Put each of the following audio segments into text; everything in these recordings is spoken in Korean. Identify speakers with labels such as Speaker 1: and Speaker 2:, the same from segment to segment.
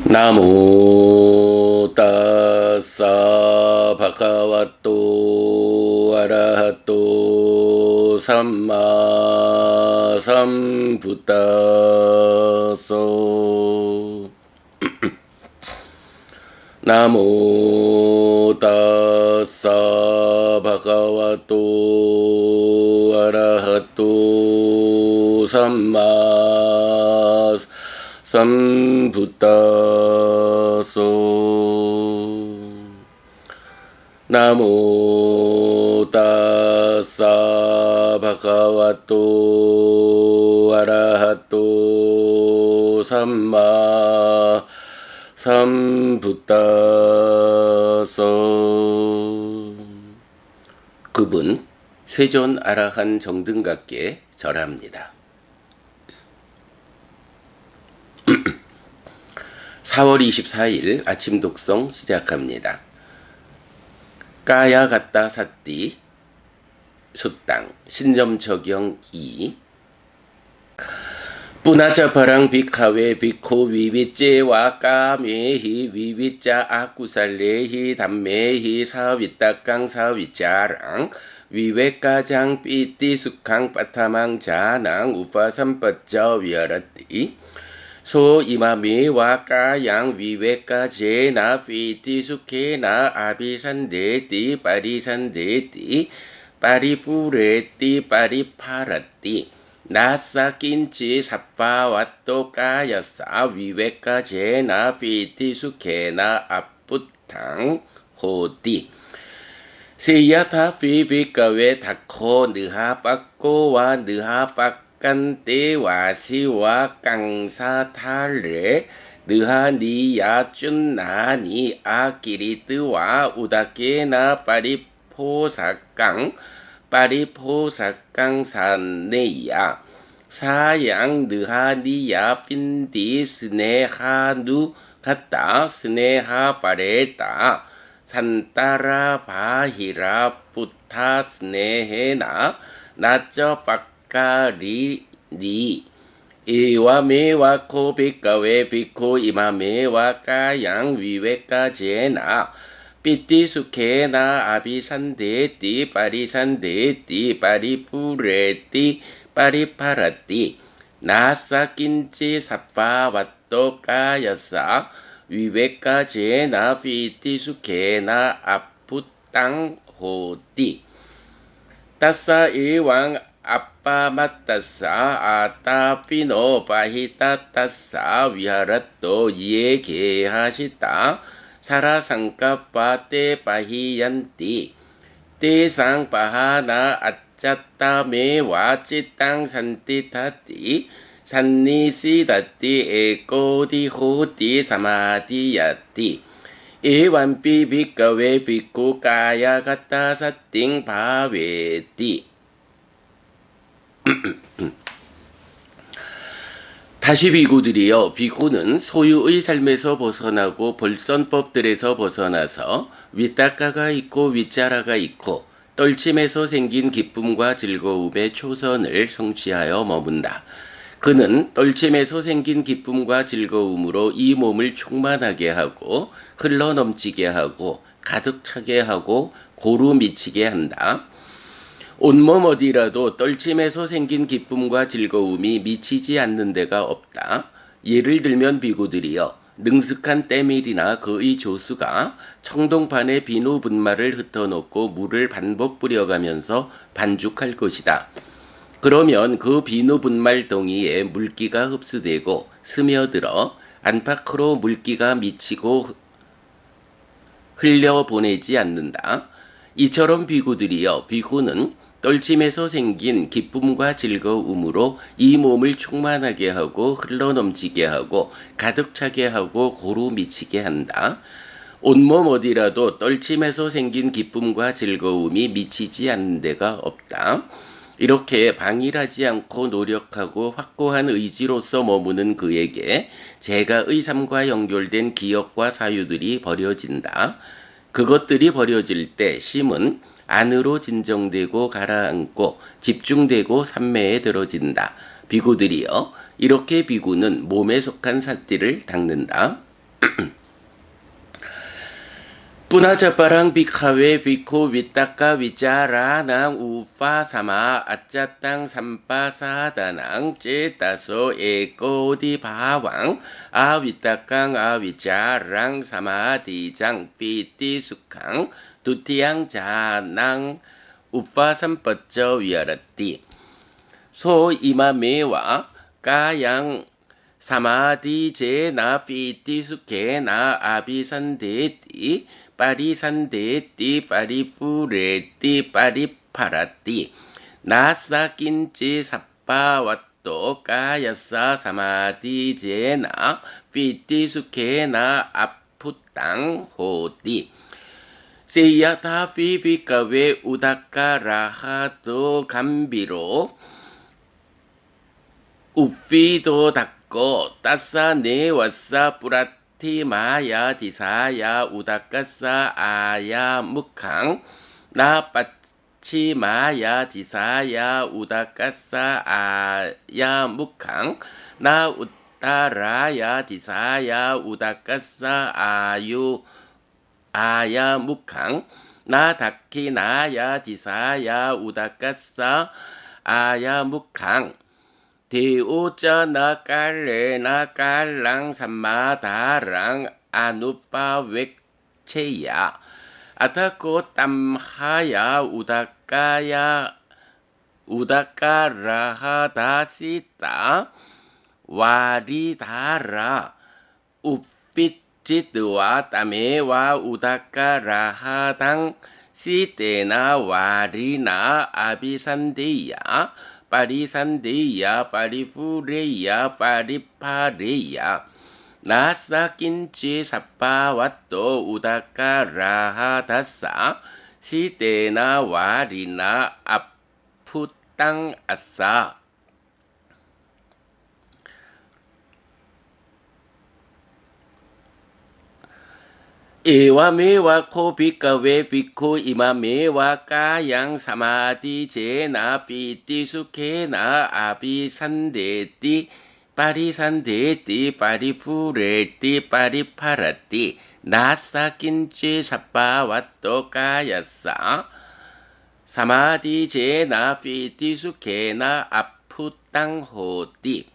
Speaker 1: 나모 따사 바카와또 아라하또 삼마 삼부따소 나모 따사 바카와또 아라하또 삼마 삼부따소 나모 따사 바카와또 아라하또 삼마 삼부따소. 그분 세존 아라한 정등각께 절합니다. 4월 24일 아침 독송 시작합니다. 까야 갔다 삿띠 수땅 신점 적용 2 뿌나자파랑 비카웨 비코 위비째와 까메히 위비자 아쿠살레히 담메히 사위따깡 사위자랑 위웨까장 삐띠 숙항 빠타망 자낭 우파삼빠짜 위아라띠 소 이마메와 까양 위웨까 제나 피티 수케나 아비산데띠 파리산데띠 파리푸레띠 파리파라띠 나사 낀치 사파와또 까야사 위웨까 제나 피티 수케나 아뿌탕 호띠 시야타 피비까웨 다코 느하빠꼬와 느하빠 깐떼와 시와 깡사탈레 느하니야 쭌나니 아키리뜨와 우다케나 파리포사깡 파리포사깡 산네야 사양 느하니야 핀디 스네하누 갔다 스네하 파레타 산따라 바히라 부타 스네헤나 나쩌 까리니 이와메와 코비카웨 비코 이마메와 까양 위웨까 제나 삐띠수케나 아비산데띠 파리산데띠 파리푸레띠 파리파라띠 나사 낀치 사파와또 까야사 위웨까 제나 삐띠수케나 아푸땅 호띠 따사 이왕 아빠 마따사 아따피노 바히따따사 위하라또 예게하시다 사라상카파 떼 바히얀띠 떼상 바하나 아짜따메와 찌땅 산띠타띠 산니시다띠 에꼬디호띠 사마디야띠 에완삐 비까웨 비쿠 까야가따 사띵 바웨띠. 다시 비구들이여, 비구는 소유의 삶에서 벗어나고 벌선법들에서 벗어나서 윗닦아가 있고 윗자라가 있고 떨침에서 생긴 기쁨과 즐거움의 초선을 성취하여 머문다. 그는 떨침에서 생긴 기쁨과 즐거움으로 이 몸을 충만하게 하고 흘러넘치게 하고 가득 차게 하고 고루 미치게 한다. 온몸 어디라도 떨침에서 생긴 기쁨과 즐거움이 미치지 않는 데가 없다. 예를 들면 비구들이여, 능숙한 때밀이나 그의 조수가 청동판에 비누 분말을 흩어놓고 물을 반복 뿌려가면서 반죽할 것이다. 그러면 그 비누 분말 덩이에 물기가 흡수되고 스며들어 안팎으로 물기가 미치고 흘려보내지 않는다. 이처럼 비구들이여, 비구는 떨침에서 생긴 기쁨과 즐거움으로 이 몸을 충만하게 하고 흘러넘치게 하고 가득 차게 하고 고루 미치게 한다. 온몸 어디라도 떨침에서 생긴 기쁨과 즐거움이 미치지 않는 데가 없다. 이렇게 방일하지 않고 노력하고 확고한 의지로서 머무는 그에게 재가의 삶과 연결된 기억과 사유들이 버려진다. 그것들이 버려질 때 심은 안으로 진정되고 가라앉고 집중되고 삼매에 들어진다. 비구들이여, 이렇게 비구는 몸에 속한 삿띠를 닦는다. 뿌나자빠랑 비카웨 비코 위따까 위짜라낭 우파사마 아짜땅 삼빠사다낭 제따소 에꼬디 바왕 아위따깡 아위짜랑 사마디장 삐띠숙항 두티양 자낭 우파삼빠쩌 위아라띠 소 이마메와 까양 사마디 제나 삐띠숙케나 아비산데띠 파리산데띠 파리푸레띠 파리파라띠 나사낀지 사빠와또 까야사 사마디제나 삐띠수케나 아푸땅 호띠 세야타 피피카웨 우다카라하도 감비로 우피도 닦고 따사 네와사 뿌라티 마야 디사야 우다카사 아야 묵항 나빠치 마야 디사야 우다카사 아야 묵항 나 우따라야 디사야 우다카사 아유 아야 묵항 나 다키나야 디사야 우다카사 아야 묵항 대오자 나깔레 나깔랑 삼마다랑 아누빠 웩체야 아타코 땀하야 우다까야 우다까라하다시따 와리다라 우빛지드와 땀에와 우다까라하당 시테나 와리나 아비산데야 파리산데야 파리푸레야 파리파레야 나사낀지 사빠와또 우다카라하다사 시테나 와리나 아푸땅 아싸 에와메와 코비카웨 비코 이마메와 까양 사마디제나 삐띠수케나 아비산데띠 파리산데띠 파리푸레띠 파리파라띠 나사낀지 사빠와또 까야사 사마디제나 삐띠수케나 아푸땅호띠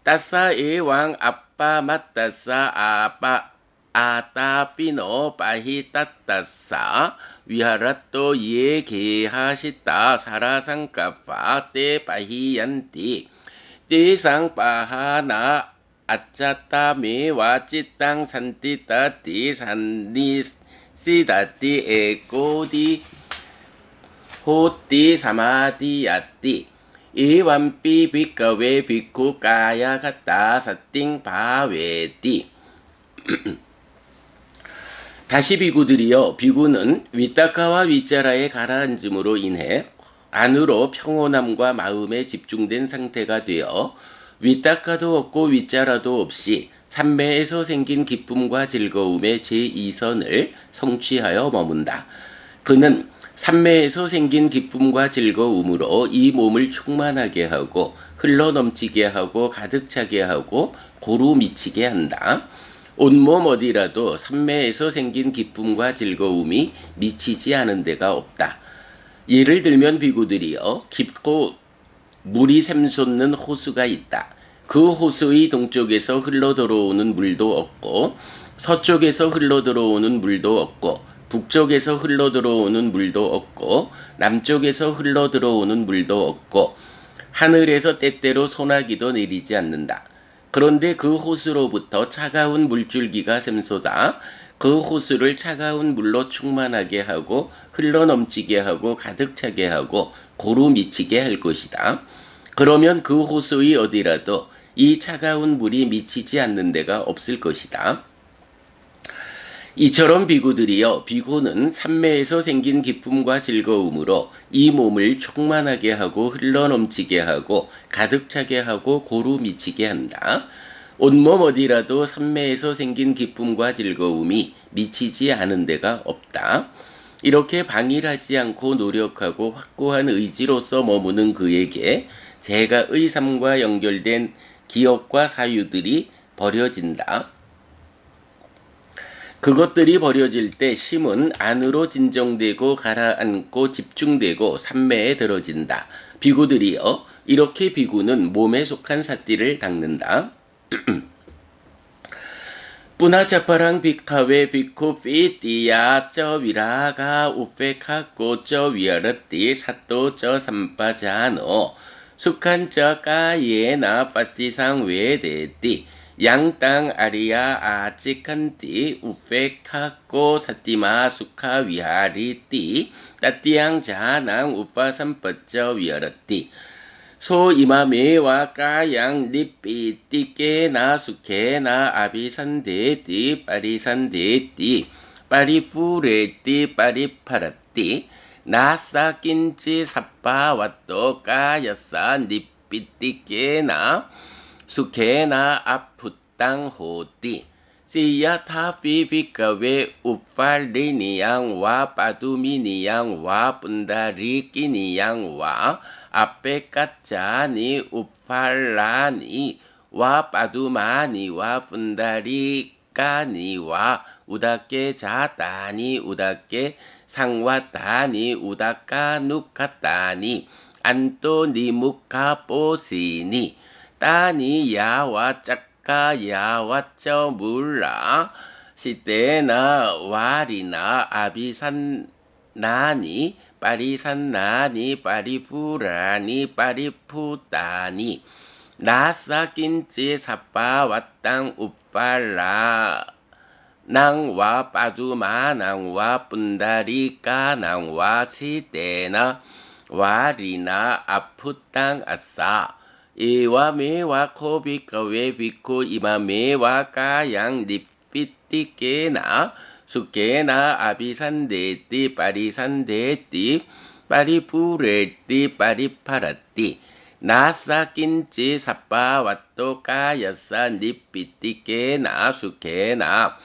Speaker 1: 따사 에왕 아빠 맞따사 아빠 아따피노 파히따따사 위하라또 예게하시따 사라상까파 때 파히얀띠 띠상 파하나 아짜따메와 찌땅 산띠따띠 산니 시다띠 에꼬디 호띠 사마디야띠 이완삐 비카웨 비쿠 까야가따 사띵 바웨띠 다시 비구들이여 비구는 위따카와 위짜라에 가라앉음으로 인해 안으로 평온함과 마음에 집중된 상태가 되어 위따카도 없고 위짜라도 없이 삼매에서 생긴 기쁨과 즐거움의 제2선을 성취하여 머문다. 그는 삼매에서 생긴 기쁨과 즐거움으로 이 몸을 충만하게 하고 흘러넘치게 하고 가득 차게 하고 고루 미치게 한다. 온몸 어디라도 삼매에서 생긴 기쁨과 즐거움이 미치지 않은 데가 없다. 예를 들면 비구들이여 깊고 물이 샘솟는 호수가 있다. 그 호수의 동쪽에서 흘러들어오는 물도 없고 서쪽에서 흘러들어오는 물도 없고 북쪽에서 흘러들어오는 물도 없고 남쪽에서 흘러들어오는 물도 없고 하늘에서 때때로 소나기도 내리지 않는다. 그런데 그 호수로부터 차가운 물줄기가 샘솟아 그 호수를 차가운 물로 충만하게 하고 흘러넘치게 하고 가득 차게 하고 고루 미치게 할 것이다. 그러면 그 호수의 어디라도 이 차가운 물이 미치지 않는 데가 없을 것이다. 이처럼 비구들이여 비구는 삼매에서 생긴 기쁨과 즐거움으로 이 몸을 충만하게 하고 흘러넘치게 하고 가득 차게 하고 고루 미치게 한다. 온몸 어디라도 삼매에서 생긴 기쁨과 즐거움이 미치지 않은 데가 없다. 이렇게 방일하지 않고 노력하고 확고한 의지로서 머무는 그에게 제가의 삶과 연결된 기억과 사유들이 버려진다. 그것들이 버려질 때 심은 안으로 진정되고 가라앉고 집중되고 삼매에 들어진다. 비구들이여 이렇게 비구는 몸에 속한 삿띠를 닦는다. 뿌나자파랑 비카웨 비쿠 피띠야 저 위라가 우페카고 저 위아르띠 사또 저 삼바자노 숙한 저 까예나 파티상 외대띠 양땅 아리아 아찌칸띠 우페카고 사띠마 수카 위하리띠 따띠양 자낭 우파삼빠저 위아르띠 소 이마메와 까양 니삐띠깨나 수케나 아비산데띠 빠리산데띠 빠리푸레띠 빠리파라띠 나사낀지 사빠와또 까야사 니삐띠깨나 수케나 아푸땅 호띠 시야타피피카웨 우팔리니양와 빠두미니양와 분다리끼니양와 앞에 까짜니 우팔라니 와 빠두마니와 분다리까니와 우다께 자따니 우다께 상와따니 우다까 누카따니 안또니무카뽀시니 따니 야와 짝까 야와 쩌 물라 시때나 와리나 아비산 나니 빠리산나니 빠리푸라니 빠리푸따니 나사낀지 사빠와땅 우팔라 낭와 빠두마 낭와 분다리까 낭와 시때나 와리나 아푸땅 아싸 이와 메와 코비카웨 비코 이마 메와 까양 니피띠케나 수케나 아비산데띠 빠리산데띠 빠리푸레띠 빠리파라띠 나사낀지 사빠와또 까야사 니피띠케나 수케나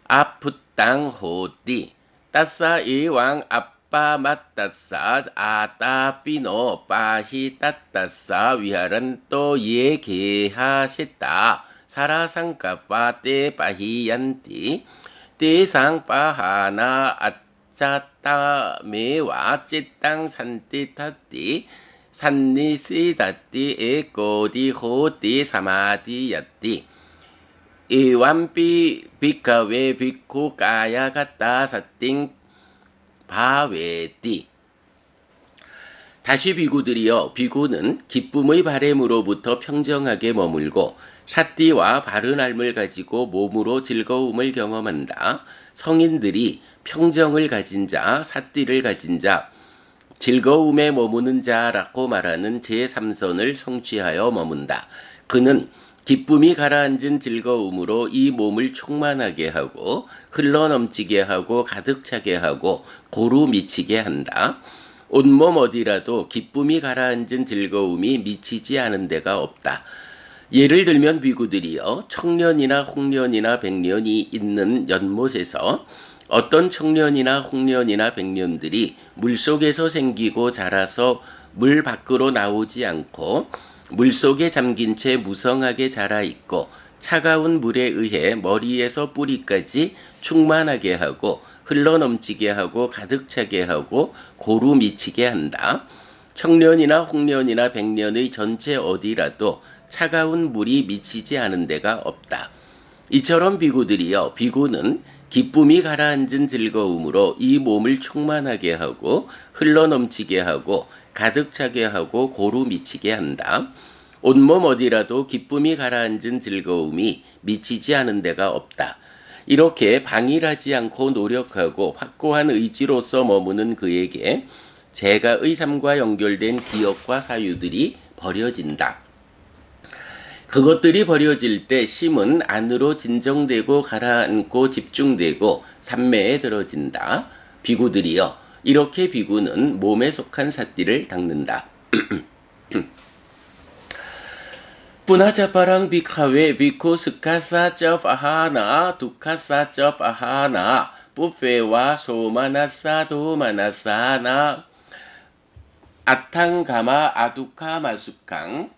Speaker 1: 아푸땅 호띠 따사 이왕 아빠 맞따사 아따피노 빠히 따따사 위하란또 예게하시다 사라상가파떼 빠히얀띠 띠상파하나 아짜따 메와 찌땅 산띠타띠 산니시다띠 에꼬디 호띠 사마디야띠 이완비 비카웨 비쿠 까야가따 사띵 바웨띠 다시 비구들이여 비구는 기쁨의 바램으로부터 평정하게 머물고 샷띠와 바른 삶을 가지고 몸으로 즐거움을 경험한다. 성인들이 평정을 가진 자, 삿띠를 가진 자, 즐거움에 머무는 자라고 말하는 제3선을 성취하여 머문다. 그는 기쁨이 가라앉은 즐거움으로 이 몸을 충만하게 하고 흘러넘치게 하고 가득 차게 하고 고루 미치게 한다. 온몸 어디라도 기쁨이 가라앉은 즐거움이 미치지 않은 데가 없다. 예를 들면 비구들이여 청년이나 홍년이나 백년이 있는 연못에서 어떤 청년이나 홍년이나 백년들이 물속에서 생기고 자라서 물 밖으로 나오지 않고 물속에 잠긴 채 무성하게 자라있고 차가운 물에 의해 머리에서 뿌리까지 충만하게 하고 흘러넘치게 하고 가득 차게 하고 고루 미치게 한다. 청년이나 홍년이나 백년의 전체 어디라도 차가운 물이 미치지 않은 데가 없다. 이처럼 비구들이여 비구는 기쁨이 가라앉은 즐거움으로 이 몸을 충만하게 하고 흘러넘치게 하고 가득 차게 하고 고루 미치게 한다. 온몸 어디라도 기쁨이 가라앉은 즐거움이 미치지 않은 데가 없다. 이렇게 방일하지 않고 노력하고 확고한 의지로서 머무는 그에게 재가의 삶과 연결된 기억과 사유들이 버려진다. 그것들이 버려질 때 심은 안으로 진정되고 가라앉고 집중되고 삼매에 들어진다. 비구들이여 이렇게 비구는 몸에 속한 삿띠를 닦는다. 뿌나자파랑 비카웨 비쿠 스카사 쩝아하나 두카사 쩝아하나 부페와 소마나사 도마나사나 아탕가마 아두카 마수캉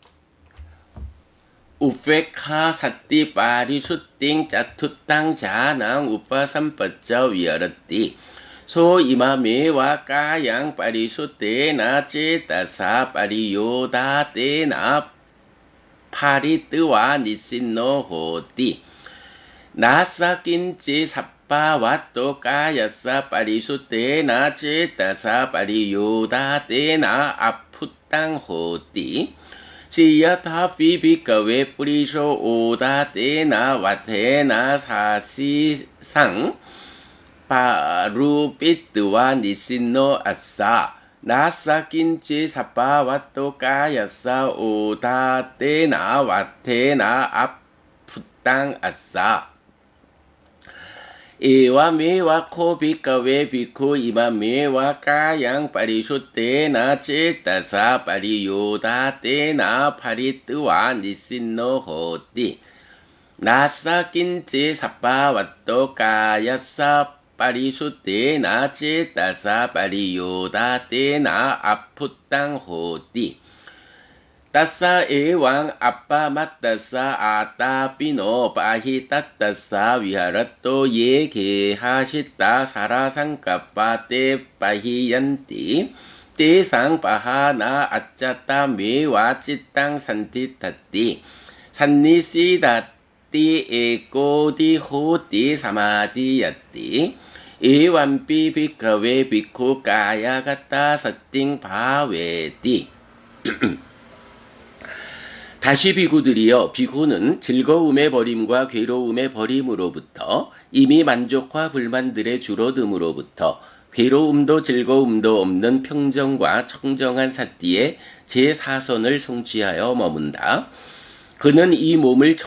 Speaker 1: 우페카 사띠 파리수띵 짜투땅 자낭 우파 삼빠짜 위아르띠 소 이마메와 까양 파리수떼나 제따사 파리요다 떼나 파리뜨와 니신노 호띠 나사 낀지 사빠와또 까야사 파리수떼나 제따사 파리요다 떼나 아푸땅 호띠 시야타 비비카웨 프리쇼 오다 테나 와테나 사시상 파루피트와 니신노 아싸 나사 낀치 사파와토 까야사 오다 테나 와테나 아푸땅 아싸 이와 미와 코비카웨 비코 이마 미와 까양 파리쇼테나 제따사 파리요다 테나 파리뜨와 니신노 호띠 나사 낀지 사파와또 까야사 파리쇼테나 제따사 파리요다 테나 아푸땅 호띠 Tassa ewang appa mattassa atta pino pahitattassa viharatto ye ke hasitta sarasangkappa te pahiyanti te sang pahana accatta mewa cittang santittatti sannisidatti ekoti hoti samadiyatti ewanpi bhikkave bhikkhu kayagatta satting bhaveti 다시 비구들이여 비구는 즐거움의 버림과 괴로움의 버림으로부터 이미 만족과 불만들의 줄어듦으로부터 괴로움도 즐거움도 없는 평정과 청정한 사띠의 제4선을 성취하여 머문다. 그는 이 몸을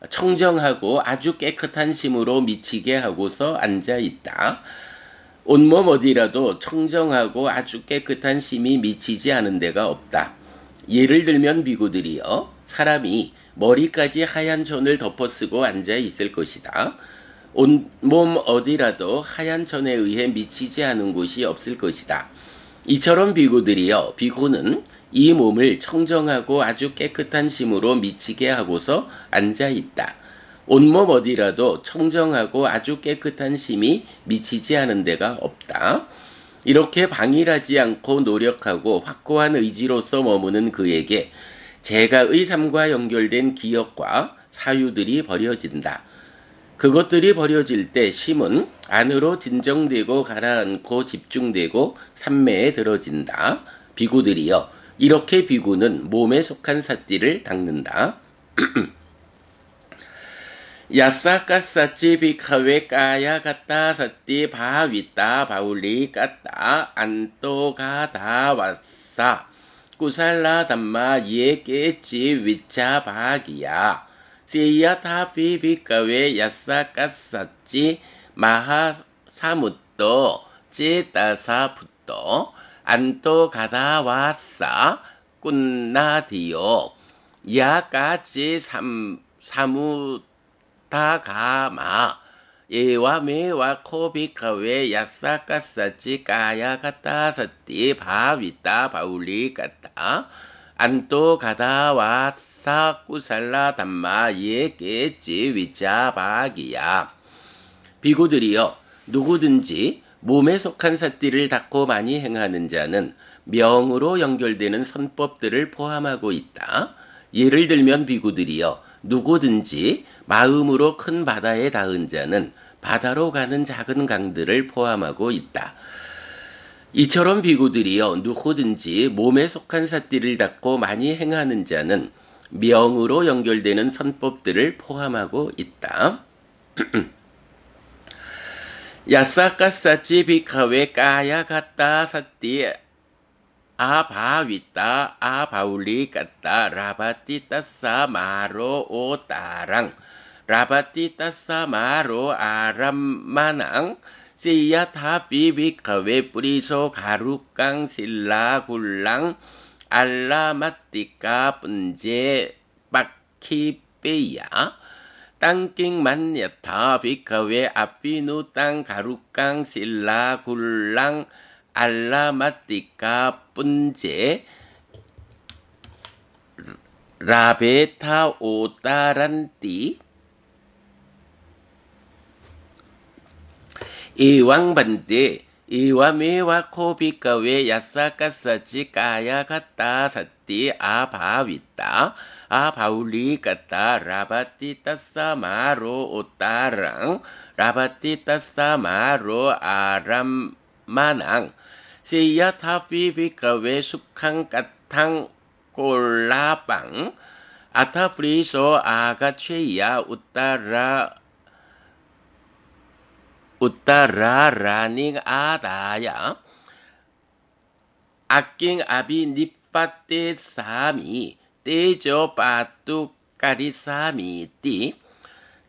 Speaker 1: 청정하고 아주 깨끗한 심으로 미치게 하고서 앉아 있다. 온몸 어디라도 청정하고 아주 깨끗한 심이 미치지 않은 데가 없다. 예를 들면 비구들이여 사람이 머리까지 하얀 천을 덮어쓰고 앉아 있을 것이다. 온몸 어디라도 하얀 천에 의해 미치지 않은 곳이 없을 것이다. 이처럼 비구들이여 비구는 이 몸을 청정하고 아주 깨끗한 심으로 미치게 하고서 앉아 있다. 온몸 어디라도 청정하고 아주 깨끗한 심이 미치지 않은 데가 없다. 이렇게 방일하지 않고 노력하고 확고한 의지로서 머무는 그에게 재가의 삶과 연결된 기억과 사유들이 버려진다. 그것들이 버려질 때 심은 안으로 진정되고 가라앉고 집중되고 삼매에 들어진다. 비구들이여 이렇게 비구는 몸에 속한 사띠를 닦는다. 야사까사찌 비카웨 까야가따 사띠 바위따 바울리 까따 안또가다 왔사 꾸살라 담마 예깨찌 위차 바기야 시야타피 비카웨 야사까사찌 마하사무또 찌따사부또 안또가다 왔사 꾼나디요 야까지 사무 다가마 예와 메와 코비카웨 야사까사찌 까야가따 사띠 바위따 바울리 까따 안또 가다와 사꾸살라 담마 예깨찌 위자 바기야 비구들이여 누구든지 몸에 속한 사띠를 닦고 많이 행하는 자는 명으로 연결되는 선법들을 포함하고 있다. 예를 들면 비구들이여 누구든지 마음으로 큰 바다에 닿은 자는 바다로 가는 작은 강들을 포함하고 있다. 이처럼 비구들이여 누구든지 몸에 속한 사띠를 닦고 많이 행하는 자는 명으로 연결되는 선법들을 포함하고 있다. 야사까사찌 비카웨 까야가따 사띠 아바위따 아바울리 까따 라바띠 따싸 마로 오따랑 라바띠 따싸 마로 아람마낭 시야타 비비카웨 뿌리소 가루깡 실라 굴랑 알라마띠까 분제 빠키빼야 땅킹 만야타 비카웨 아피누 땅 가루깡 실라 굴랑 알라마띠까 뿐제 라베타 오따란띠 이왕반대 이와메와 코비카웨 야사카사치 까야가따 사띠 아바위따 아바울리가따 라바티따사마로 오따랑 라바티따사마로 아람마낭 시야타피비카웨 숙항까탕 꼴라빵 아타프리소 아가체야 우따라라닝 아다야 아킹 아비 니빠떼 사미 떼저 빠뚜까리 사미 띠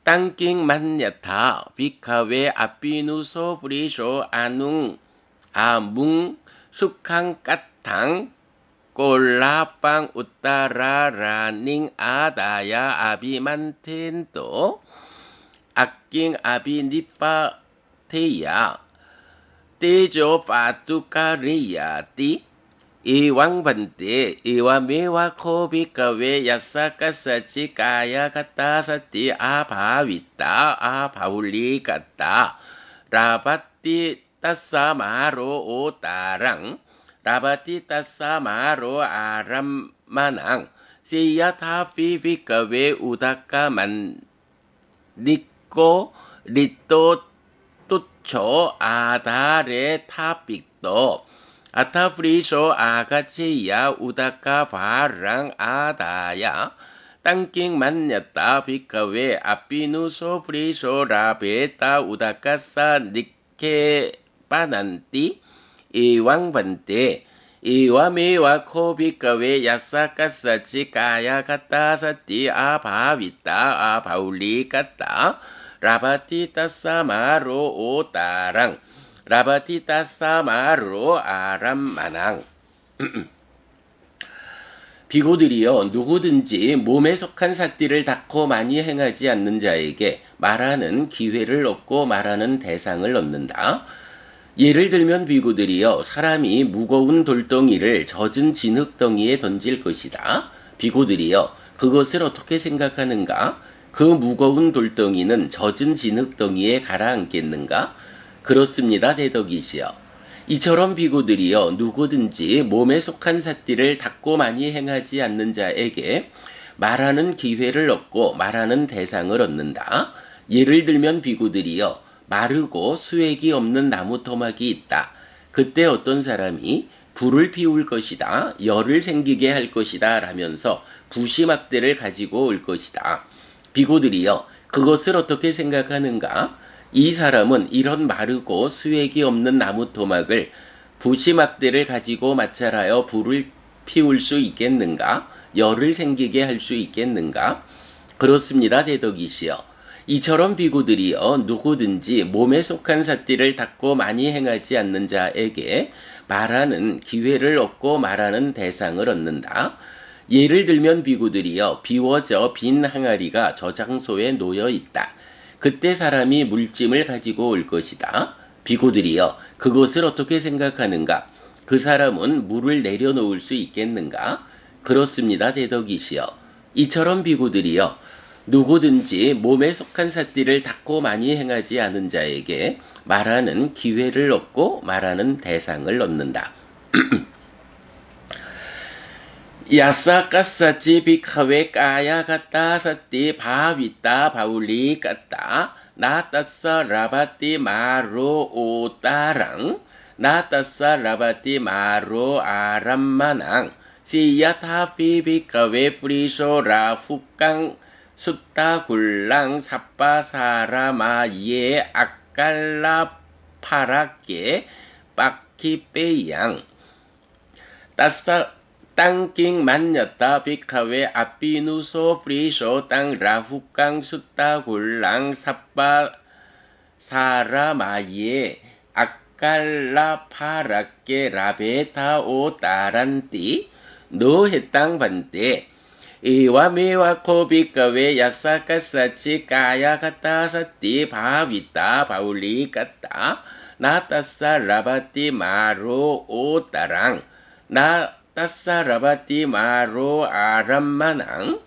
Speaker 1: 땅킹 만야타 비카웨 아피누소 프리쇼 아웅 아뭉 숙항 까탕 꼴라빵 우따라라닝 아다야 아비만텐또 아킹 아비 니빠 테야 떼조 파투카리야 띠 이왕반대 이와메와 코비카웨 야사카사치 까야가따사띠 아바위따 아바울리가따 라바띠 따사마로 오따랑 라바띠 따사마로 아람마낭 시야타피비카웨 우다카만 니꼬 리또 뚜초 아다레 타픽도 아타프리소 아가치야 우다카 바랑 아다야 땅킹 만냐따 비카웨 아피누소 프리소 라베타 우다카사 니케 바난띠 이왕반대 이와메와 코비카웨 야사카사치 까야가따사띠 아바위따 아바울리가따 라바티따사마로 오따랑 라바티따사마로 아람마낭 비고들이여 누구든지 몸에 속한 삿띠를 닦고 많이 행하지 않는 자에게 말하는 기회를 얻고 말하는 대상을 얻는다. 예를 들면 비고들이여 사람이 무거운 돌덩이를 젖은 진흙덩이에 던질 것이다. 비고들이여 그것을 어떻게 생각하는가? 그 무거운 돌덩이는 젖은 진흙덩이에 가라앉겠는가? 그렇습니다, 대덕이시여. 이처럼 비고들이여 누구든지 몸에 속한 삿띠를 닦고 많이 행하지 않는 자에게 말하는 기회를 얻고 말하는 대상을 얻는다. 예를 들면 비고들이여 마르고 수액이 없는 나무 토막이 있다. 그때 어떤 사람이 불을 피울 것이다. 열을 생기게 할 것이다. 라면서 부시막대를 가지고 올 것이다. 비고들이여 그것을 어떻게 생각하는가? 이 사람은 이런 마르고 수액이 없는 나무 토막을 부시막대를 가지고 마찰하여 불을 피울 수 있겠는가? 열을 생기게 할 수 있겠는가? 그렇습니다, 대덕이시여. 이처럼 비고들이여 누구든지 몸에 속한 삿띠를 닦고 많이 행하지 않는 자에게 말하는 기회를 얻고 말하는 대상을 얻는다. 예를 들면 비고들이여 비워져 빈 항아리가 저 장소에 놓여 있다. 그때 사람이 물짐을 가지고 올 것이다. 비고들이여 그것을 어떻게 생각하는가? 그 사람은 물을 내려놓을 수 있겠는가? 그렇습니다, 대덕이시여. 이처럼 비고들이여 누구든지 몸에 속한 삿띠를 닦고 많이 행하지 않은 자에게 말하는 기회를 얻고 말하는 대상을 얻는다. 야사까사치 비카웨 까야가따 사띠 바위따 바울리가따 나따사 라바띠 마로 오따랑 나따사 라바띠 마로 아람마낭 시야타피 비카웨 프리소 라후깡 숫다 굴랑 사빠사라마예 아깔라 파랗게 빠키빼양 따싸 땅킹 만였다 비카웨 아피누소 프리쇼 땅 라후깡 숫다 굴랑 사빠 사라마예 아깔라 파랗게 라베타 오 따란띠 노해땅 반대 이와메와 코비카웨 야사카사치 까야가따사띠 바위따 바울리가따 나따사 라바띠 마로 오따랑 나 tassa rabati maro arammanang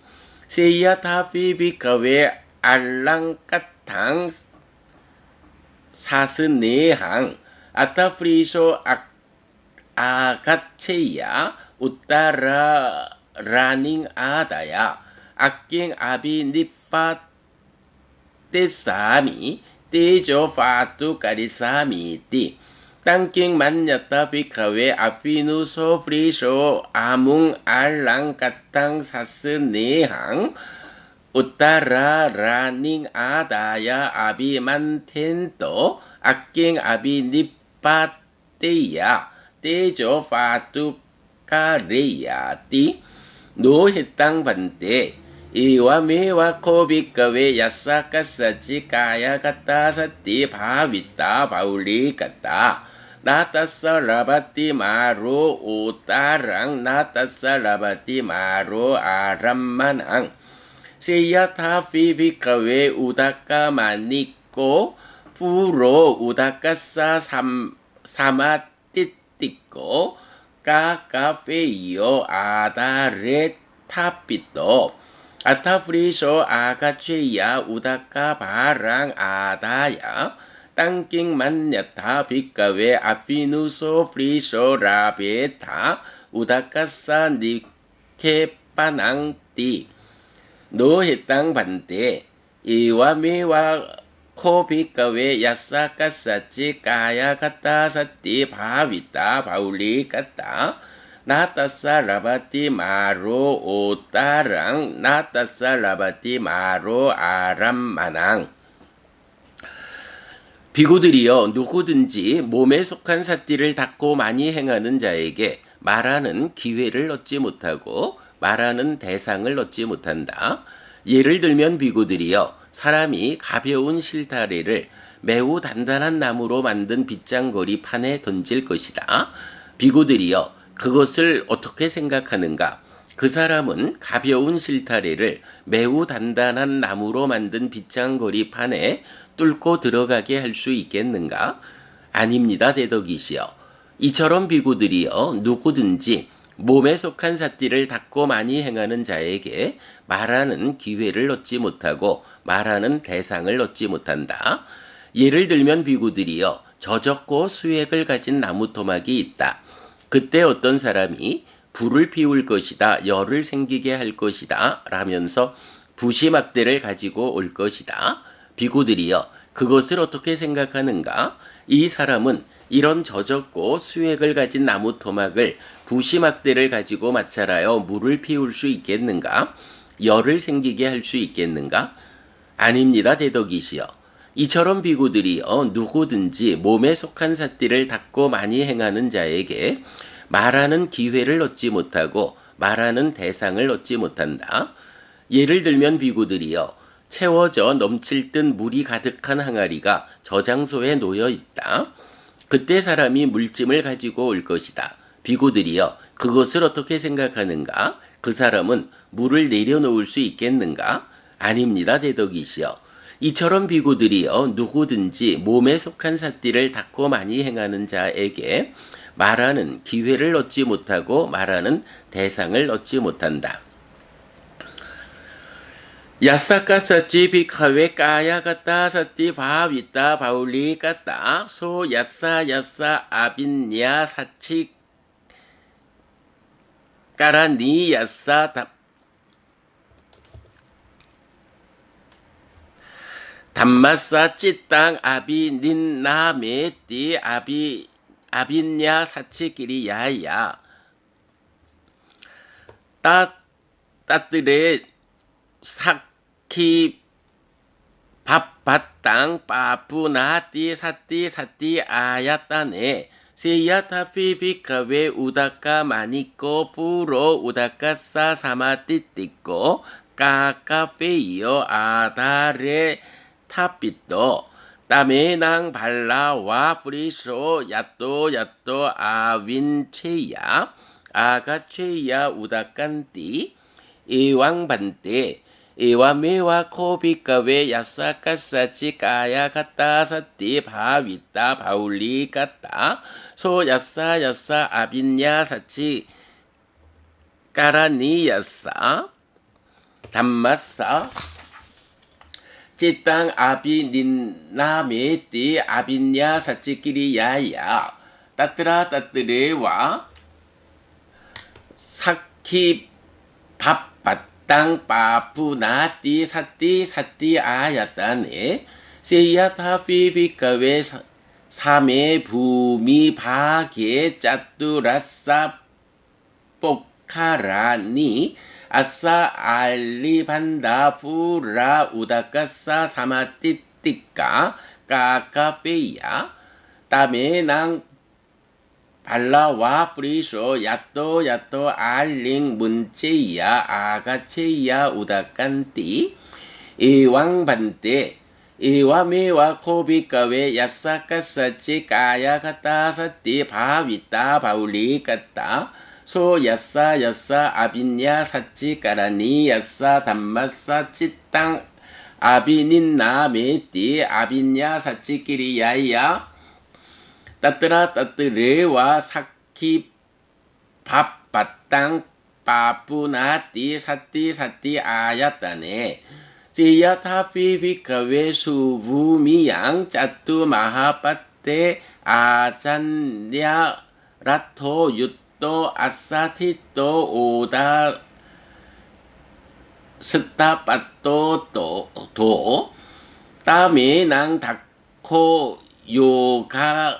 Speaker 1: seyatafi bikawe alangkatang 사스네항 아타프리소 아가체야 우따라 라닝 아다야 악갱 아비 니파 떼사미 떼조 파투 까리사미 띠 땅갱 만냐타 비카웨 아피누소 프리소 아뭉 알랑 까땅 사스네항 Utara raning adaya abi mantento aking abi nipateya tejo fatu kareyati no hitang bante iwa mewa kobikawe yasakasachi kaya kata sati bhavita bauli kata natasa rabati maro utarang natasa rabati maro arammanang Seyatafi bikawe udaka maniko puro udaka sa samatitiko kakafeyo adare tapito atafriso agacheya udaka barang adaya tangking manyata bikawe afinuso friso rabeta udaka sa nikepanangti no hitang bante iwa miwa kobikawe yasakasachi kaya kata sati bhavita bauli kata natasa rabati maro otarang natasa rabati maro arammanang 비구들이여 누구든지 몸에 속한 삿띠를 닦고 많이 행하는 자에게 말하는 기회를 얻지 못하고 말하는 대상을 얻지 못한다. 예를 들면 비구들이여 사람이 가벼운 실타래를 매우 단단한 나무로 만든 빗장거리 판에 던질 것이다. 비구들이여 그것을 어떻게 생각하는가? 그 사람은 가벼운 실타래를 매우 단단한 나무로 만든 빗장거리 판에 뚫고 들어가게 할 수 있겠는가? 아닙니다, 대덕이시여. 이처럼 비구들이여 누구든지 몸에 속한 삿띠를 닦고 많이 행하는 자에게 말하는 기회를 얻지 못하고 말하는 대상을 얻지 못한다. 예를 들면 비구들이여 저적고 수액을 가진 나무 토막이 있다. 그때 어떤 사람이 불을 피울 것이다, 열을 생기게 할 것이다 라면서 부시막대를 가지고 올 것이다. 비구들이여 그것을 어떻게 생각하는가? 이 사람은 이런 저적고 수액을 가진 나무 토막을 부시막대를 가지고 마찰하여 물을 피울 수 있겠는가? 열을 생기게 할 수 있겠는가? 아닙니다, 대덕이시여. 이처럼 비구들이여 누구든지 몸에 속한 삿띠를 닦고 많이 행하는 자에게 말하는 기회를 얻지 못하고 말하는 대상을 얻지 못한다. 예를 들면 비구들이여 채워져 넘칠 듯 물이 가득한 항아리가 저장소에 놓여 있다. 그때 사람이 물짐을 가지고 올 것이다. 비구들이여 그것을 어떻게 생각하는가? 그 사람은 물을 내려놓을 수 있겠는가? 아닙니다, 대덕이시여. 이처럼 비구들이여 누구든지 몸에 속한 삿띠를 닦고 많이 행하는 자에게 말하는 기회를 얻지 못하고 말하는 대상을 얻지 못한다. 야사카사치 비카웨 까야가따 사띠 바위따 바울리가따 소 야사 아빈야 사치 까라니 야사 담마사 찌땅 아비 닌나메띠 아빈야 사치끼리 야야 따뜨레 삭키 밥바땅 빠뿌나띠 사띠 아야따네 세야타피비카웨 우다카 마니코 푸로 우다카사 사마띠띠꼬 까까페이요 아다레 타피또 따메낭 발라와 프리소 야또 아윈체야 아가체야 우다칸띠 이왕반떼 이와메와 코비카웨 야사카사치 까야가따 사띠 바위따 바울리가따 소 야사 아빈야 사치 까라니야싸 담마싸 찌땅 아비닌나메띠 아비냐 사찌끼리야야 따뜨라 따뜨레와 사키 밥바땅 빠푸나띠 사띠 사띠 아야따네 세야타 피피카웨 사메 부미 바게 짜뚜라싸 포카라니 아싸 알리반다 푸라 우다까싸 사마띠띠까 까까페야 따메낭 발라와 프리쇼 야또 야또 알링 문체야 아가체야 우다깐띠 이왕반떼 이와메와 코비까웨 야싸까싸찌 까야가따사띠 바위따 바울리까따 소 야싸 야싸 아비냐 사찌 까라니 야싸 담마싸 찌땅 아비닌나 메띠 아비냐 사찌 끼리야야 따뜨라 따뜨레와 사키 밥바땅 빠뿌나띠 사띠 사띠 아야따네 지야타 피피카웨 수부미양 짜뚜 마하빠떼 아잔냐 라토 유또 아사티또 오다 스타빠또 도 따메낭 닥코 요가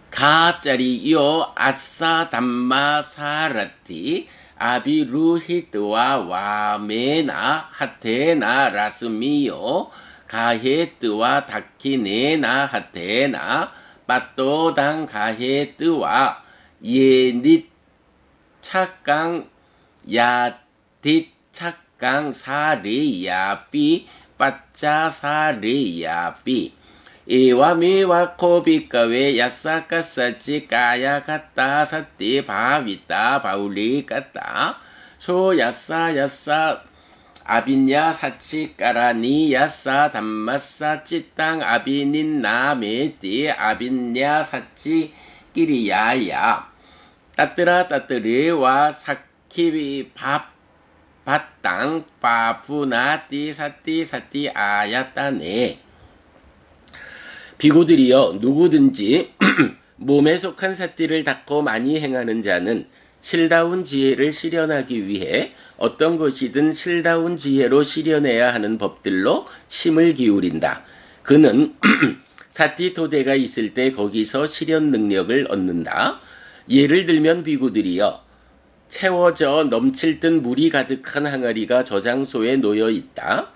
Speaker 1: 욕가짜리요 아싸 담마사라티 아비루히트와 와메나 하테나 라스미요 가헤트와 다키네나 하테나 빠또당 가헤트와 예닛 착강 야딧 착강 사리야피 빠짜 사리야피 이와미와 코비까웨 야싸까싸찌 까야가따 사띠 바위따 바울리까따 소 야싸 야싸 아비냐 사치 까라니 야싸 담마싸 찌땅 아비닌나 메띠 아비냐 사치 끼리야야 따뜨라 따뜨리와 사키비 밥 바땅 빠푸나띠 사띠 사띠 아야따네 비구들이여 누구든지 몸에 속한 사띠를 닦고 많이 행하는 자는 실다운 지혜를 실현하기 위해 어떤 것이든 실다운 지혜로 실현해야 하는 법들로 심을 기울인다. 그는 사띠토대가 있을 때 거기서 실현 능력을 얻는다. 예를 들면 비구들이여 채워져 넘칠 듯 물이 가득한 항아리가 저장소에 놓여 있다.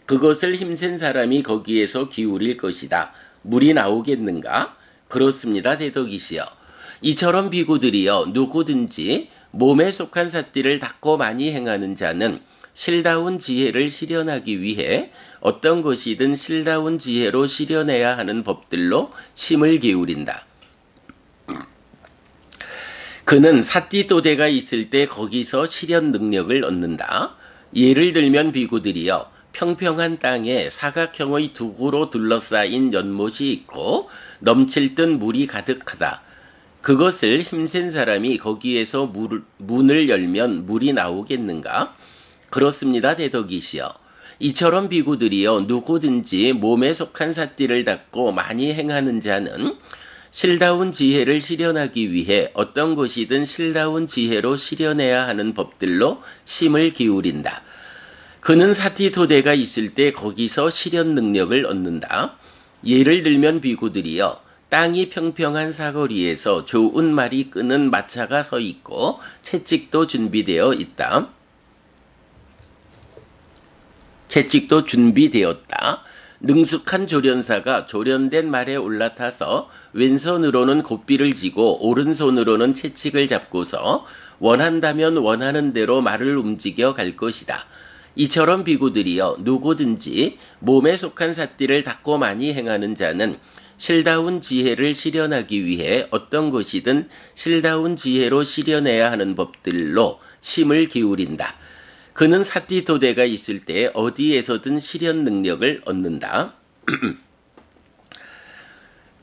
Speaker 1: 그것을 힘센 사람이 거기에서 기울일 것이다. 물이 나오겠는가? 그렇습니다, 대덕이시여. 이처럼 비구들이여 누구든지 몸에 속한 사띠를 닦고 많이 행하는 자는 실다운 지혜를 실현하기 위해 어떤 것이든 실다운 지혜로 실현해야 하는 법들로 심을 기울인다. 그는 사띠토대가 있을 때 거기서 실현 능력을 얻는다. 예를 들면 비구들이여 평평한 땅에 사각형의 두구로 둘러싸인 연못이 있고 넘칠 듯 물이 가득하다. 그것을 힘센 사람이 거기에서 문을 열면 물이 나오겠는가? 그렇습니다, 대덕이시여. 이처럼 비구들이여 누구든지 몸에 속한 사띠를 닦고 많이 행하는 자는 실다운 지혜를 실현하기 위해 어떤 것이든 실다운 지혜로 실현해야 하는 법들로 심을 기울인다. 그는 사띠토대가 있을 때 거기서 실현 능력을 얻는다. 예를 들면 비구들이여 땅이 평평한 사거리에서 좋은 말이 끄는 마차가 서 있고 채찍도 준비되어 있다. 채찍도 준비되었다. 능숙한 조련사가 조련된 말에 올라타서 왼손으로는 고삐를 쥐고 오른손으로는 채찍을 잡고서 원한다면 원하는 대로 말을 움직여 갈 것이다. 이처럼 비구들이여 누구든지 몸에 속한 사띠를 닦고 많이 행하는 자는 실다운 지혜를 실현하기 위해 어떤 것이든 실다운 지혜로 실현해야 하는 법들로 심을 기울인다. 그는 사띠토대가 있을 때 어디에서든 실현 능력을 얻는다.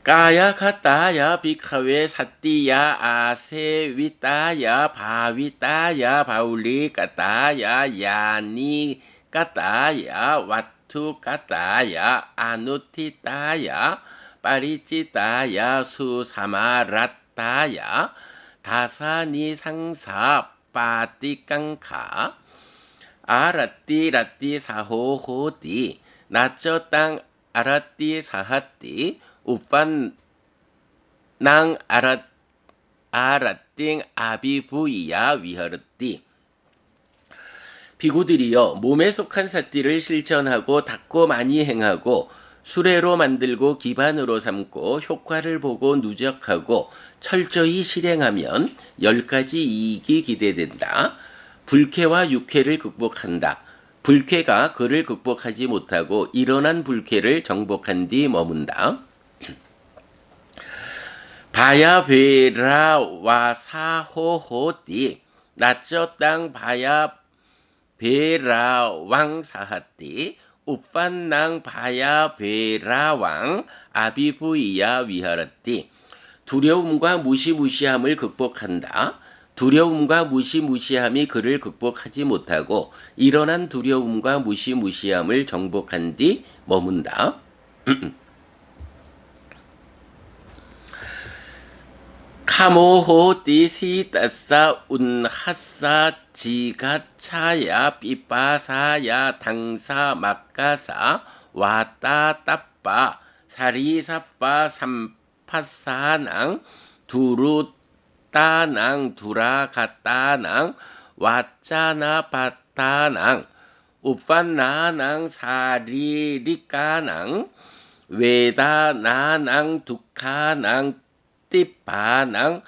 Speaker 1: 까야 가따야 비카웨 사띠야 아세 위따야 바위따야 바울리 까따야 야니 까따야 와투 까따야 아누티따야 파리찌따야 수사마라따야 다사니 상사 빠띠깡카 아라띠 라띠 사호호띠 나쩌땅 아라띠 사하띠 우판 낭 아라띵 아비부이야 위하르띠. 비구들이여 몸에 속한 사띠를 실천하고 닦고 많이 행하고 수레로 만들고 기반으로 삼고 효과를 보고 누적하고 철저히 실행하면 10가지 이익이 기대된다. 불쾌와 육쾌를 극복한다. 불쾌가 그를 극복하지 못하고 일어난 불쾌를 정복한 뒤 머문다. 바야 베라 와사호호띠 나쩌땅 바야 베라 왕사하띠 우판낭 바야 베라 왕 아비부이야 위하라띠. 두려움과 무시무시함을 극복한다. 두려움과 무시무시함이 그를 극복하지 못하고 일어난 두려움과 무시무시함을 정복한 뒤 머문다. 카모호띠 시따싸 운하싸 지가차야 삐빠사야 당사 막가사 와따 따빠 사리사빠 삼파사낭 두루따낭 두라가따낭 와짜나 바따낭 우판나낭 사리리까낭 외다나낭 두카낭 띠빠낭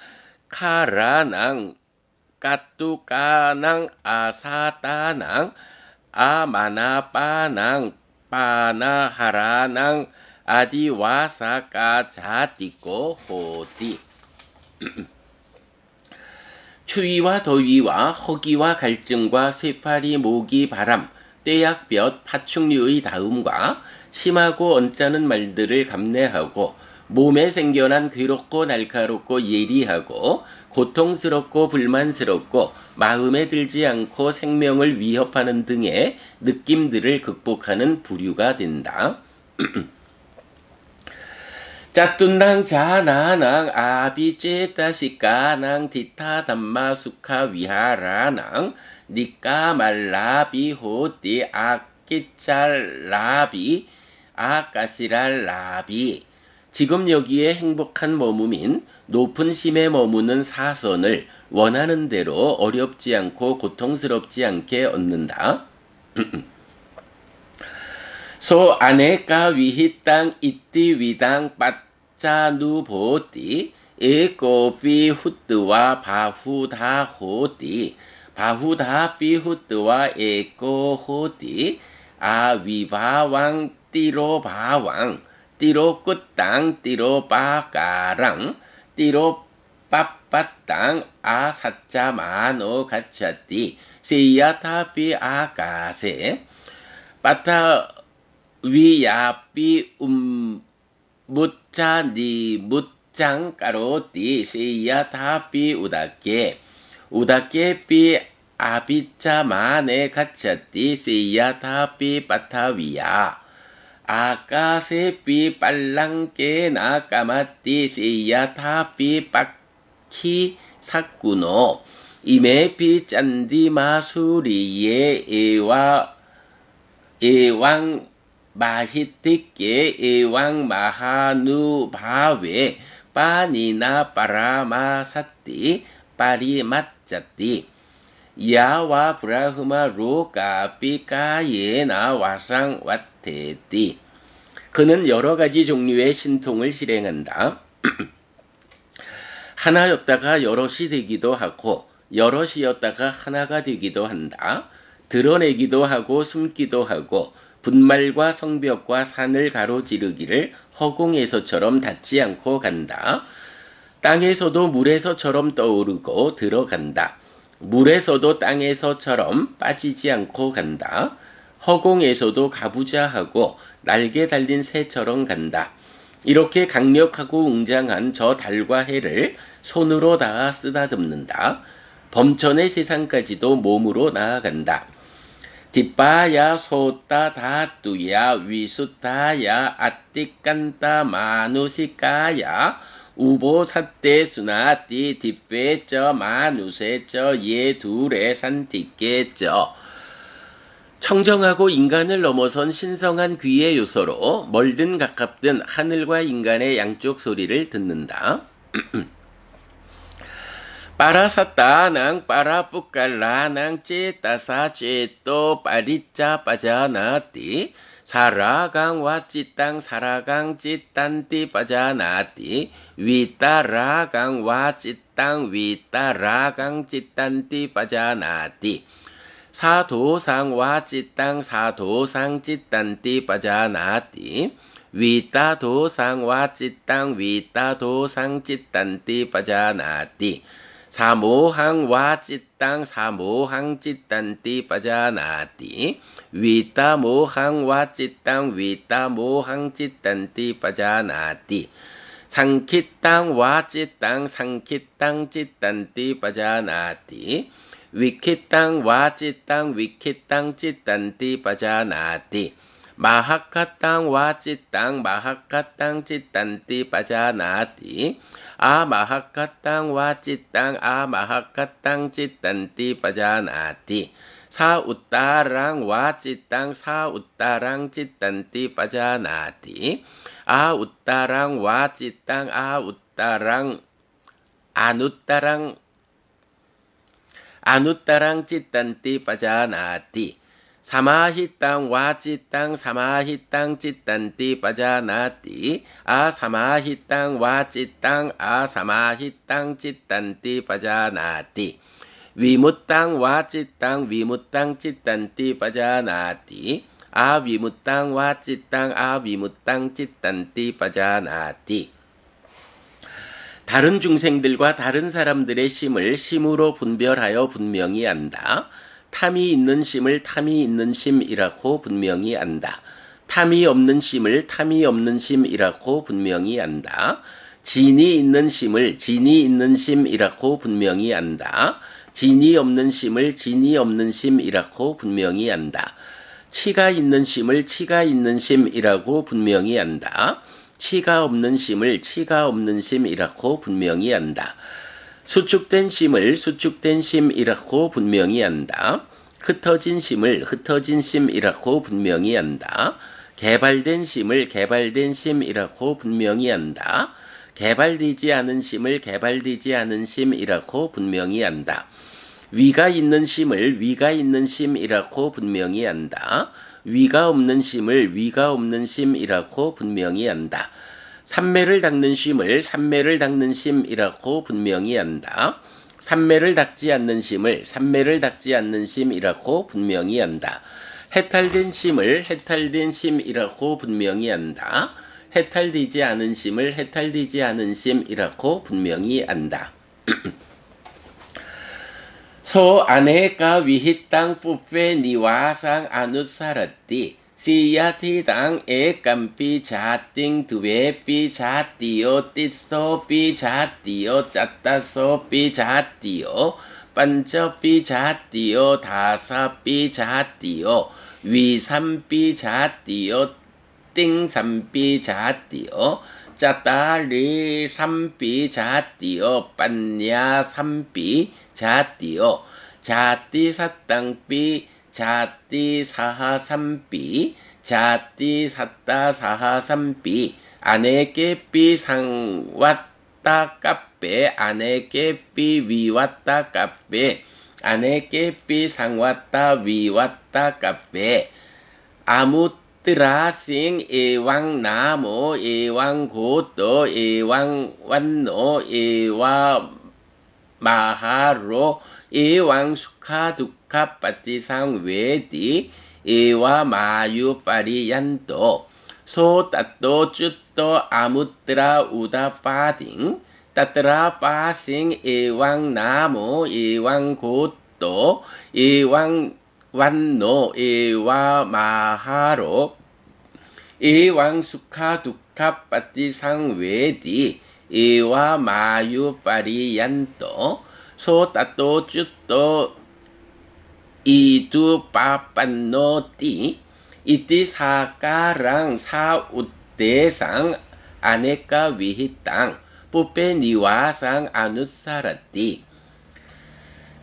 Speaker 1: 카라낭 까뚜까낭 아사따낭 아마나빠낭 빠나하라낭 아디와사까자띠꼬 호띠. 추위와 더위와 허기와 갈증과 쇠파리 모기 바람 떼약볕 파충류의 다음과 심하고 언짢은 말들을 감내하고 몸에 생겨난 괴롭고 날카롭고 예리하고 고통스럽고 불만스럽고 마음에 들지 않고 생명을 위협하는 등의 느낌들을 극복하는 부류가 된다. 짜뚱낭 자나낭 아비제따시까낭 디타담마 수카 위하라낭 니까말라비 호띠 아끼짤라비 아까시랄라비. 지금 여기에 행복한 머무민 높은 심에 머무는 사선을 원하는 대로 어렵지 않고 고통스럽지 않게 얻는다. 소 아네까 위히땅 이띠 위당 빠짜누보띠 에꼬피 후뜨와 바후다호띠 바후다피 후뜨와 에꼬호띠 아위바왕 띠로바왕 띠로 끝땅 띠로 빠까랑 띠로 빠빠땅 아사짜 마노 가차띠 세야타피 아가세 빠타 위야피 묻자 니 묻장 까로띠 세야타피 우다케 피 아비짜 마네 가차띠 세야타피 빠타위야 아까세피 빨랑깨나 까마띠 세야타피 빠키 사꾸노 이메피 짠디 마수리에 에왕 마히티께 에왕 마하누 바웨 빠니나 빠라마사띠 빠리맞자띠 야와 브라흐마 로까 피까예나 와상 왓테띠. 그는 여러 가지 종류의 신통을 실행한다. 하나였다가 여럿이 되기도 하고 여럿이었다가 하나가 되기도 한다. 드러내기도 하고 숨기도 하고 분말과 성벽과 산을 가로지르기를 허공에서처럼 닿지 않고 간다. 땅에서도 물에서처럼 떠오르고 들어간다. 물에서도 땅에서처럼 빠지지 않고 간다. 허공에서도 가부좌하고 날개 달린 새처럼 간다. 이렇게 강력하고 웅장한 저 달과 해를 손으로 닿아 쓰다듬는다. 범천의 세상까지도 몸으로 나아간다. 뒷바야 소따 다뚜야 위수타야 아띠깐따 마누시까야 우보삿대 수나띠 뒷배쩌 마누세쩌 예둘의 산띠께쩌. 청정하고 인간을 넘어선 신성한 귀의 요소로 멀든 가깝든 하늘과 인간의 양쪽 소리를 듣는다. 빠라사따낭 빠라뿌깔라낭 찌따사 찌또 빠리짜 빠자나띠 사라강 와찌땅 사라강 찌딴띠 빠자나띠 위따라강 와찌땅 위따라강 찌딴띠 빠자나띠 사도상 와찌땅 사도상 찌딴띠 빠자나띠 위따도상 와찌땅 위따도상 찌딴띠 빠자나띠 사모항 와찌땅 사모항 찌딴띠 빠자나띠 위따모항 와찌땅 위따모항 찌딴띠 빠자나띠 상키땅 와찌땅 상키땅 찌딴띠 빠자나띠 위키땅 와찌땅 위키땅 찌딴띠 빠자나띠 마하카땅 와찌땅 마하카땅 찌딴띠 빠자나띠 아마하카땅 와찌땅 아마하카땅 찌딴띠 빠자나띠 사우따랑 와찌땅 사우따랑 찌딴띠 빠자나띠 아우따랑 와찌땅 아우따랑 아누따랑 아누따랑 찌딴띠 빠자나띠 사마히땅 와찌땅 사마히땅 찌딴띠 빠자나띠 아사마히땅 와찌땅 아사마히땅 찌딴띠 빠자나띠 위무땅 와찌땅 위무땅 찌딴띠 빠자나띠 아위무땅 와찌땅 아위무땅 찌딴띠 빠자나띠. 다른 중생들과 다른 사람들의 심을 심으로 분별하여 분명히 안다. 탐이 있는 심을 탐이 있는 심이라고 분명히 안다. 탐이 없는 심을 탐이 없는 심이라고 분명히 안다. 진이 있는 심을 진이 있는 심이라고 분명히 안다. 진이 없는 심을 진이 없는 심이라고 분명히 안다. 치가 있는 심을 치가 있는 심이라고 분명히 안다. 치가 없는 심을 치가 없는 심이라고 분명히 안다. 수축된 심을 수축된 심이라고 분명히 안다. 흩어진 심을 흩어진 심이라고 분명히 안다. 개발된 심을 개발된 심이라고 분명히 안다. 개발되지 않은 심을 개발되지 않은 심이라고 분명히 안다. 위가 있는 심을 위가 있는 심이라고 분명히 안다. 위가 없는 심을 위가 없는 심이라고 분명히 안다. 삼매를 닦는 심을 삼매를 닦는 심이라고 분명히 안다. 삼매를 닦지 않는 심을 삼매를 닦지 않는 심이라고 분명히 안다. 해탈된 심을 해탈된 심이라고 분명히 안다. 해탈되지 않은 심을 해탈되지 않은 심이라고 분명히 안다. 소 아네까 위히땅 푸페 니와상 아누사라띠 시야티당 에깜피 자띵 두베피 자띠오 띠소피 자띠오 짜따소피 자띠오 반저피 자띠오 다사피 자띠오 위삼피 자띠오 띵삼피 자띠오 짜따리 삼피 자띠오 반야 삼피 자띠오 자띠 사땅삐 자띠 사하삼삐 자띠 사따 사하삼삐 아네께삐 상왔다 까빼 아네께삐 위왔다 까빼 아네께삐 상왔다 위왔다 까빼 아무뜨라싱 에왕 나모 에왕 고또 에왕 완노 에와 마하로 에왕 수카 두카 빠티상 웨디 에와 마유 파리얀도 소 따또 쭈또 아무뜨라 우다 파딩 따뜨라 파싱 에왕 나모 에왕 고또 에왕 완노 에와 마하로 에왕 수카 두카 우타빠띠 상웨디 이와 마유 파리얀또 소따또 쭈또 이두 빠빤노띠 이띠 사까랑 사우대상 아네까 위히땅 뿌페니와상 아누사라띠.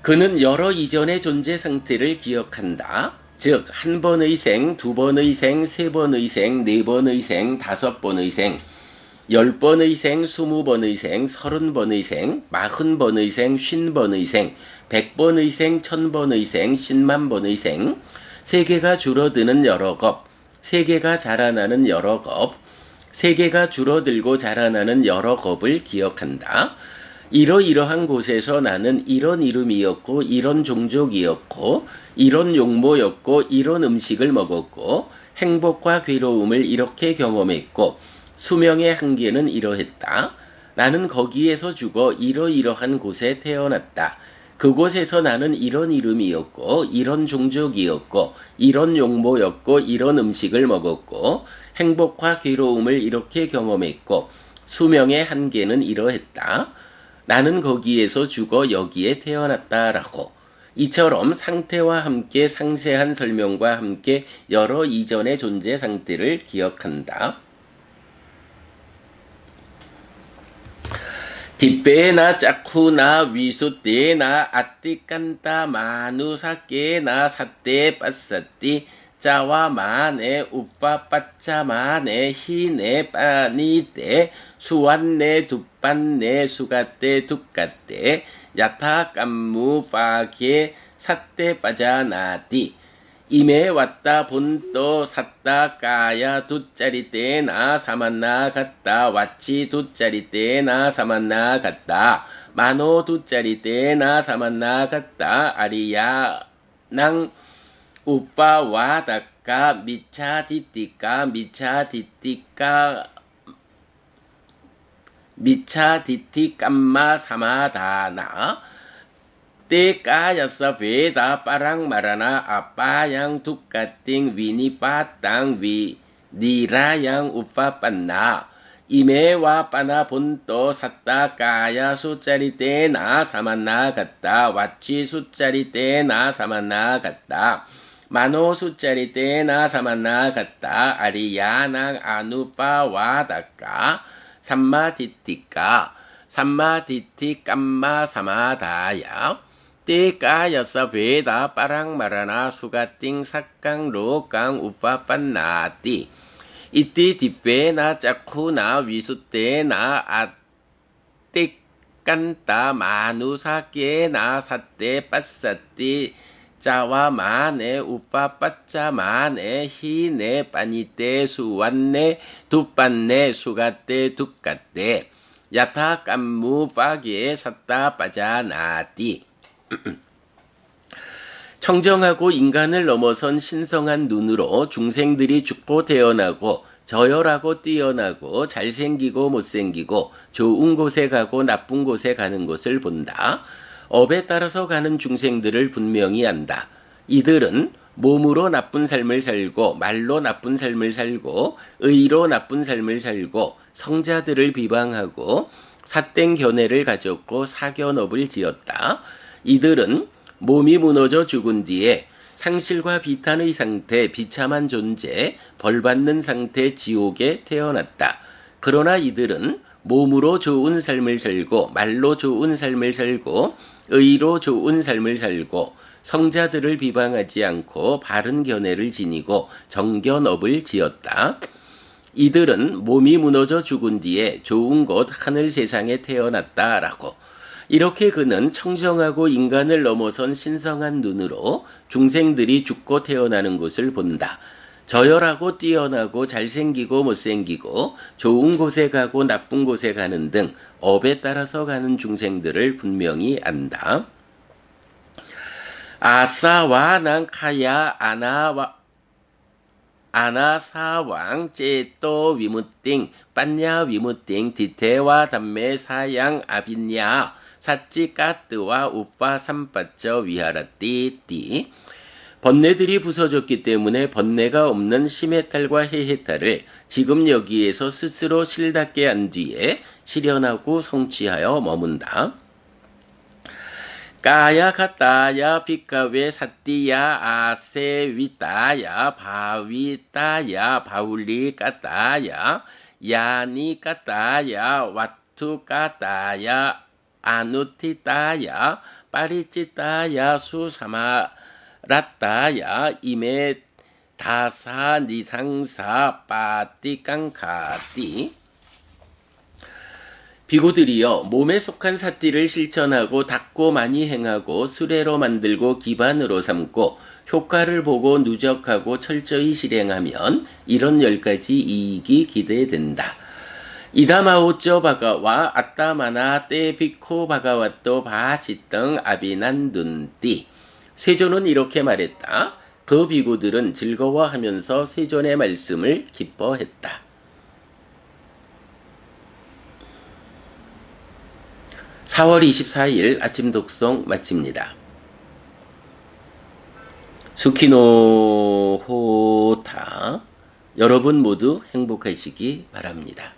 Speaker 1: 그는 여러 이전의 존재 상태를 기억한다. 즉, 한 번의 생, 두 번의 생, 세 번의 생, 네 번의 생, 다섯 번의 생, 10번의 생, 20번의 생, 30번의 생, 40번의 생, 50번의 생, 100번의 생, 1000번의 생, 10만 번의 생, 세계가 줄어드는 여러 겁, 세계가 자라나는 여러 겁, 세계가 줄어들고 자라나는 여러 겁을 기억한다. 이러이러한 곳에서 나는 이런 이름이었고 이런 종족이었고 이런 용모였고 이런 음식을 먹었고 행복과 괴로움을 이렇게 경험했고 수명의 한계는 이러했다. 나는 거기에서 죽어 이러이러한 곳에 태어났다. 그곳에서 나는 이런 이름이었고 이런 종족이었고 이런 용모였고 이런 음식을 먹었고 행복과 괴로움을 이렇게 경험했고 수명의 한계는 이러했다. 나는 거기에서 죽어 여기에 태어났다라고. 이처럼 상태와 함께 상세한 설명과 함께 여러 이전의 존재 상태를 기억한다. 뒷배나 짜쿠나 위수띠나 아띠깐따 마누사께나 사떼 빠사띠 짜와 마네 우빠 빠짜 마네 히네 빠니떼 수완네 두빤네 수가떼 두까떼 야타 깜무 파게 사떼 빠자나띠 임에 왔다 본또 샀다 까야 두짜리 때나 사만나 갔다 왔지 두짜리 때나 사만나 갔다 만호 두짜리 때나 사만나 갔다 아리야 낭 우빠 와다까 미차 디띠까 미차 디띠까 미차 디띠 깜마 사마다나 때까야서 베다 빠랑 마라나 아빠양 두까띵 위니 빠땅 위 니라양 우빠 빤나 이메와 빠나 본또 샀다 까야 수짜리 때나 사만나 갔다 왔지 수짜리 때나 사만나 갔다 만호 수짜리 때나 사만나 갔다 아리야낭 아누빠 와다까 삼마디띠까 삼마디띠 깜마 사마다야 때까야서 베다 빠랑 마라나 수가띵 삭강 로강 우빠 빤나띠 이띠 뒷배나 짜쿠나 위수때나 아떼깐따 마누사께나 사떼 빠사띠 짜와 마네 우빠 빠짜 마네 히네 빠니떼 수완네 두빤네 수가떼 두까떼 야타 깜무 파게 샀다 빠자나띠. 청정하고 인간을 넘어선 신성한 눈으로 중생들이 죽고 태어나고 저열하고 뛰어나고 잘생기고 못생기고 좋은 곳에 가고 나쁜 곳에 가는 것을 본다. 업에 따라서 가는 중생들을 분명히 안다. 이들은 몸으로 나쁜 삶을 살고 말로 나쁜 삶을 살고 의로 나쁜 삶을 살고 성자들을 비방하고 삿된 견해를 가졌고 사견업을 지었다. 이들은 몸이 무너져 죽은 뒤에 상실과 비탄의 상태, 비참한 존재, 벌받는 상태 지옥에 태어났다. 그러나 이들은 몸으로 좋은 삶을 살고 말로 좋은 삶을 살고 의로 좋은 삶을 살고 성자들을 비방하지 않고 바른 견해를 지니고 정견업을 지었다. 이들은 몸이 무너져 죽은 뒤에 좋은 곳 하늘 세상에 태어났다라고. 이렇게 그는 청정하고 인간을 넘어선 신성한 눈으로 중생들이 죽고 태어나는 것을 본다. 저열하고 뛰어나고 잘생기고 못생기고 좋은 곳에 가고 나쁜 곳에 가는 등 업에 따라서 가는 중생들을 분명히 안다. 아사와난 카야 아나사왕 제또 위무띵 빤야 위무띵 디테와 담메 사양 아빈야 사찌 까뜨와 우파 삼빠쩌 위하라띠띠 번뇌들이 부서졌기 때문에 번뇌가 없는 심해탈과 해해탈을 지금 여기에서 스스로 실답게 한 뒤에 실현하고 성취하여 머문다. 까야 가따야 빗가외 사띠야 아세 위따야 바위따야 바울리 까따야 야니 까따야 와투 까따야 아누티따야 파리찌따야 수사마라따야 이메 다사 니상사 빠띠깡카띠. 비구들이여 몸에 속한 사띠를 실천하고 닦고 많이 행하고 수레로 만들고 기반으로 삼고 효과를 보고 누적하고 철저히 실행하면 이런 10가지 이익이 기대된다. 이다마오쩌 바가와 아따마나 떼비코 바가와또 바시등 아비난둔띠. 세존은 이렇게 말했다. 그 비구들은 즐거워하면서 세존의 말씀을 기뻐했다. 4월 24일 아침 독송 마칩니다. 수키노 호타. 여러분 모두 행복하시기 바랍니다.